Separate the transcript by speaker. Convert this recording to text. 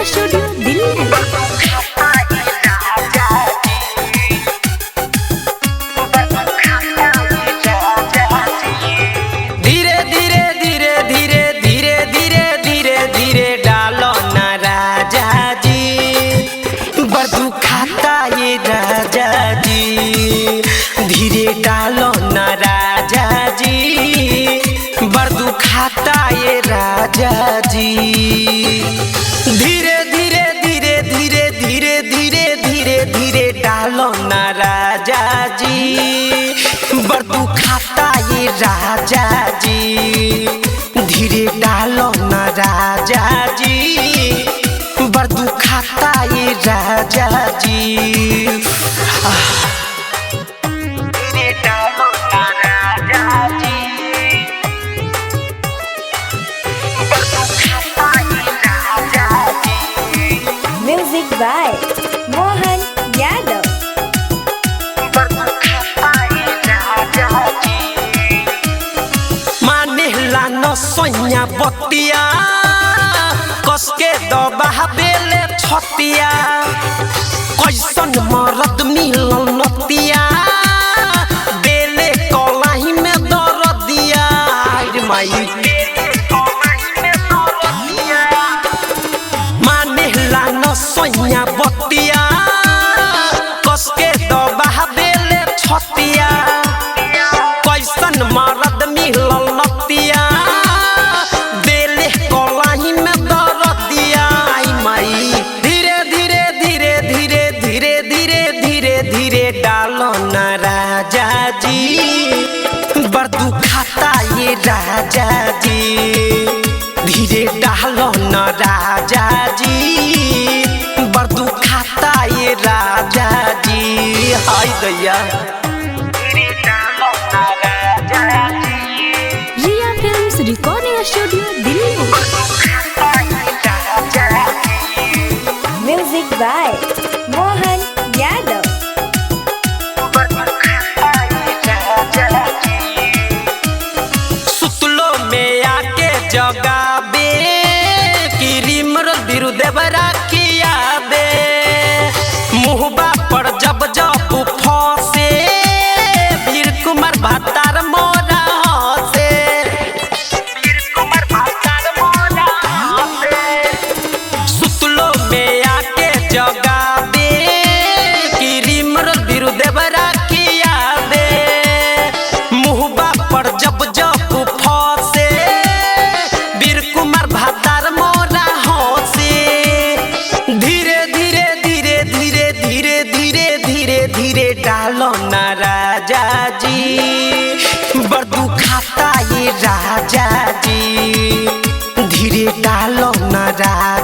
Speaker 1: Studio Delhi.
Speaker 2: धीरे धीरे धीरे धीरे धीरे धीरे धीरे धीरे डालो ना राजा जी, बड़ू खाता ये राजा जी। धीरे डालो ना राजा जी, बड़ू खाता ये राजा जी। धीरे धीरे धीरे धीरे धीरे धीरे धीरे धीरे डालो ना राजा जी, बड़ू खाता ये राजा जी। धीरे डालो ना राजा जी, बड़ू खाता ये राजा जी। धीरे डालो ना राजा जी, बड़ू खाता ये राजा जी।
Speaker 1: Music by Mohan Yadav.
Speaker 2: मानेला न सोया बतिया, कसके दबा बेले छतिया। कैसन मरद मिलल नतिया, बेले कलाई में दरदिया। माई मानेला न सोया बतिया, कसके दबा बेले छतिया। कैसन मरद मिलल नतिया, बेले कलाई में दरदिया। माई धीरे धीरे धीरे धीरे धीरे धीरे धीरे धीरे डालो ना राजा जी, बड़ू खाता ये राजा जी। धीरे डालो ना राजा जी, बड़ू खाता ये राजा जी। हाय दैया
Speaker 1: Riya films recording studio Delhi. Music by Mohan Yadav.
Speaker 2: सुतलो में आके जगाबे, किरिमर बिरुदेवरा किया बे। मुहबा पर जब जब फंसे, वीर कुमार भातार मोरा हंसे। सुतलो में आके जगाबे, किरिमर बिरुदेवरा किया बे। मुहबा पर जब जब फंसे, वीर कुमार भातार मोरा हंसे। धीरे धीरे धीरे धीरे धीरे धीरे धीरे धीरे डालो ना राजा जी, बड़ू खाता ये राजा जी। धीरे डालो ना राजा